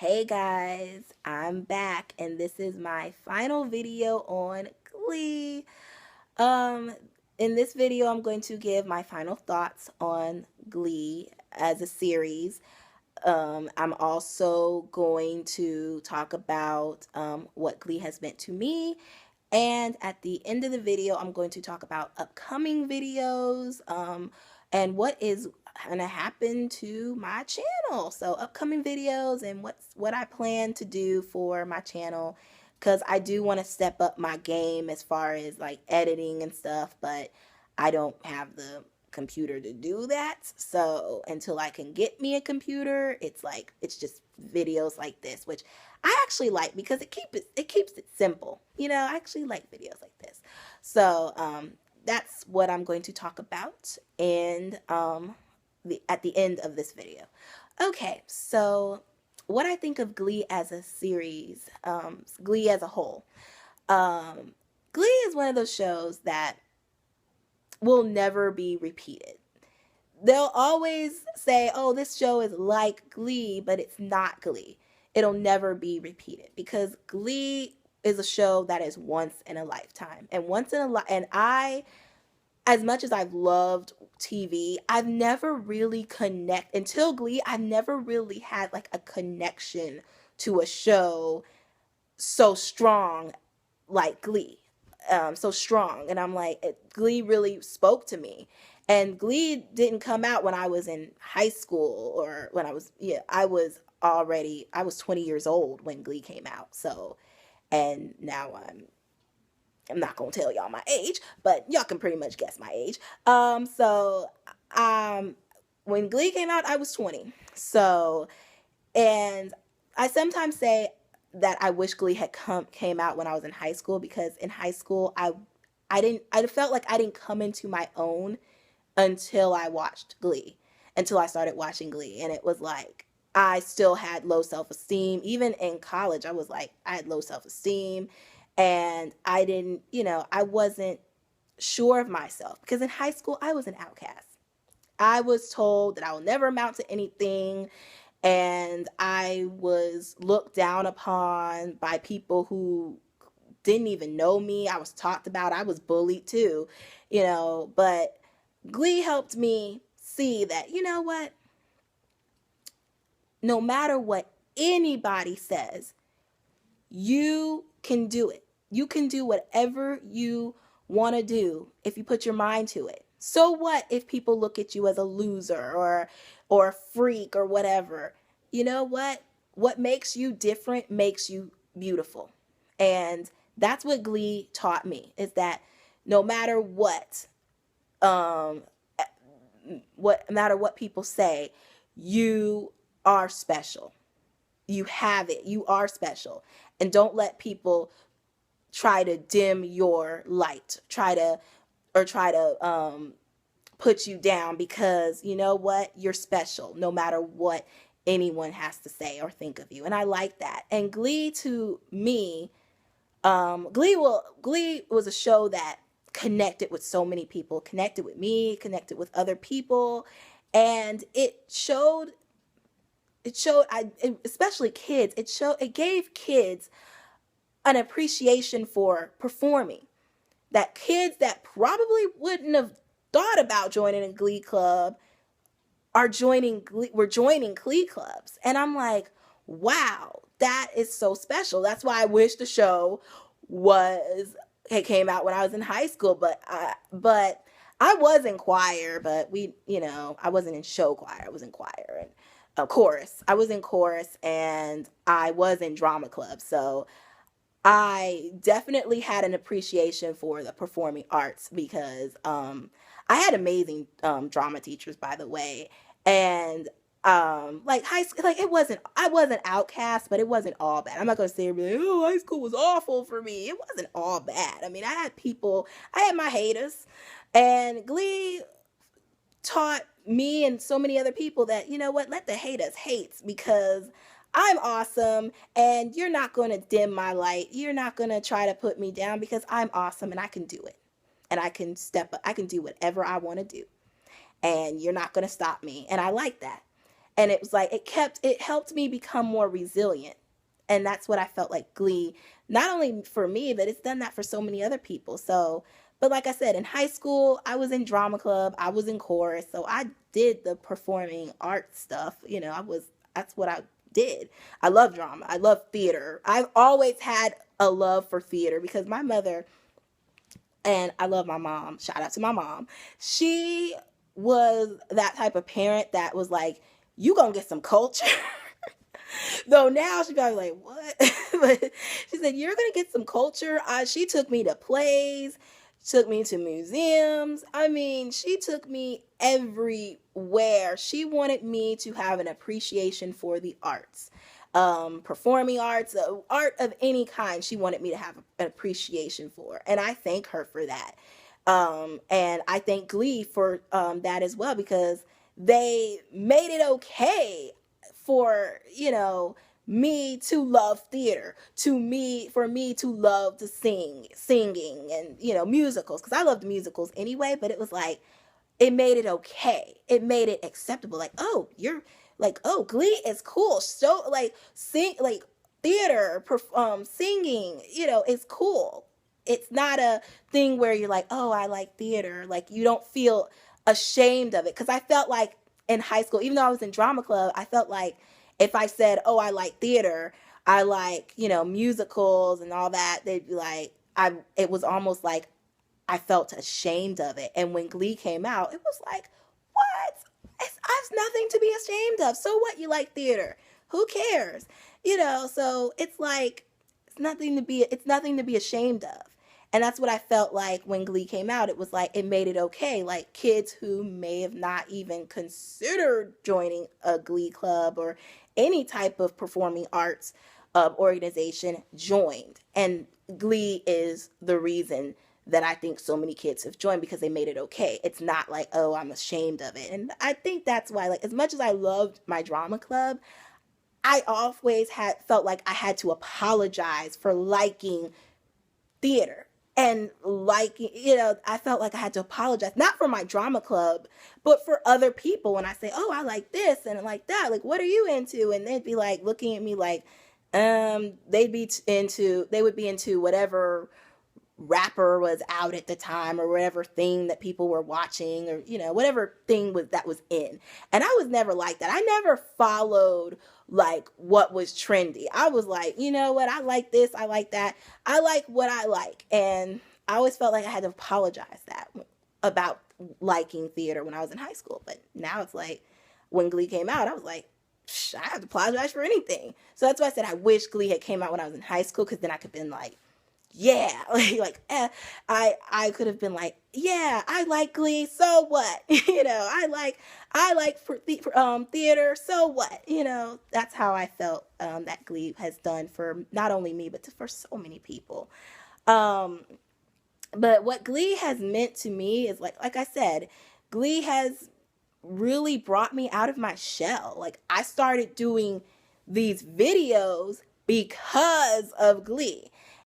Hey guys, I'm back and this is my final video on Glee. Um in this video I'm going to give my final thoughts on Glee as a series. I'm also going to talk about what Glee has meant to me. And at the end of the video, I'm going to talk about upcoming videos and what is going to happen to my channel. So upcoming videos and what I plan to do for my channel, because I do want to step up my game as far as like editing and stuff, but I don't have the computer to do that. So until I can get me a computer, it's just videos like this, which I actually like because it keeps it simple. I actually like videos like this. So that's what I'm going to talk about and at the end of this video. Okay, so what I think of Glee as a series, Glee as a whole. Um, Glee is one of those shows that will never be repeated. They'll always say, oh, this show is like Glee, but it's not Glee. It'll never be repeated because Glee is a show that is once in a lifetime. And I, as much as I've loved TV, I've never really until Glee, I've never really had like a connection to a show so strong like Glee. So strong. And I'm like, Glee really spoke to me. And Glee didn't come out when I was in high school or when I was 20 years old when Glee came out. So, and now I'm not going to tell y'all my age, but y'all can pretty much guess my age. Um, when Glee came out, I was 20. So, and I sometimes say that I wish Glee had came out when I was in high school because in high school I felt like I didn't come into my own until I watched Glee, until I started watching Glee, and it was like I still had low self-esteem. Even in college, I had low self-esteem, and I wasn't sure of myself because in high school I was an outcast. I was told that I will never amount to anything, and I was looked down upon by people who didn't even know me. I was talked about. I was bullied too, but Glee helped me see that, you know what? No matter what anybody says, you can do it. You can do whatever you want to do if you put your mind to it. So what if people look at you as a loser or a freak or whatever? You know what? What makes you different makes you beautiful. And that's what Glee taught me is that no matter um what no matter what people say, you are special. You have it. You are special. And don't let people try to dim your light. Try to put you down because you know what? You're special no matter what anyone has to say or think of you. And I like that. And Glee to me, Glee was a show that connected with so many people, connected with me, connected with other people, and especially kids. It gave kids an appreciation for performing. That kids that probably wouldn't have thought about joining a Glee club were joining Glee clubs. And I'm like, wow, that is so special. That's why I wish the show was it came out when I was in high school, but I was in choir, but I wasn't in show choir. I was in choir and chorus. I was in chorus and I was in drama club. So I definitely had an appreciation for the performing arts because I had amazing drama teachers, by the way, and like high school, like I wasn't outcast, but it wasn't all bad. I'm not gonna say like, oh, high school was awful for me. It wasn't all bad. I mean, I had my haters, and Glee taught me and so many other people that, you know what, let the haters hate because I'm awesome and you're not going to dim my light. You're not going to try to put me down because I'm awesome and I can do it. And I can step up. I can do whatever I want to do. And you're not going to stop me. And I like that. And it was like, it helped me become more resilient. And that's what I felt like Glee, not only for me, but it's done that for so many other people. So, but like I said, in high school, I was in drama club, I was in chorus, so I did the performing arts stuff. That's what I did. I love drama. I love theater. I've always had a love for theater because my mother, and I love my mom. Shout out to my mom. She was that type of parent that was like, you gonna get some culture. Though now she's probably like, what? But she said, you're going to get some culture. She took me to plays, took me to museums. I mean, she took me everywhere. She wanted me to have an appreciation for the arts, performing arts, art of any kind. She wanted me to have an appreciation for. And I thank her for that. And I thank Glee for that as well, because they made it okay for, me to love theater, for me to love to singing and, musicals, because I loved musicals anyway, but it was like, it made it okay. It made it acceptable. Like, oh, you're like, oh, Glee is cool. So like theater, singing, is cool. It's not a thing where you're like, oh, I like theater. Like, you don't feel ashamed of it. Because I felt like in high school, even though I was in drama club, I felt like if I said, oh, I like theater, I like, musicals and all that, they'd be like, it was almost like I felt ashamed of it. And when Glee came out, it was like, what? It's nothing to be ashamed of. So what? You like theater? Who cares? So it's like, it's nothing to be ashamed of. And that's what I felt like when Glee came out. It was like, it made it okay. Like, kids who may have not even considered joining a Glee club or any type of performing arts organization joined. And Glee is the reason that I think so many kids have joined, because they made it okay. It's not like, oh, I'm ashamed of it. And I think that's why, like, as much as I loved my drama club, I always felt like I had to apologize for liking theater. And I felt like I had to apologize, not for my drama club, but for other people. When I say, oh, I like this and like that, like, what are you into? And they'd be like looking at me like, they would be into whatever rapper was out at the time, or whatever thing that people were watching, or whatever thing that was in. And I was never like that. I never followed like what was trendy. I was like, you know what, I like this, I like that, I like what I like. And I always felt like I had to apologize about liking theater when I was in high school. But now it's like, when Glee came out, I was like, I have to apologize for anything. So that's why I said I wish Glee had came out when I was in high school, because then I could have been like, yeah, I could have been like, yeah, I like Glee, so what? I like theater, so what? That's how I felt that Glee has done for not only me, but for so many people. But what Glee has meant to me is like I said, Glee has really brought me out of my shell. Like, I started doing these videos because of Glee.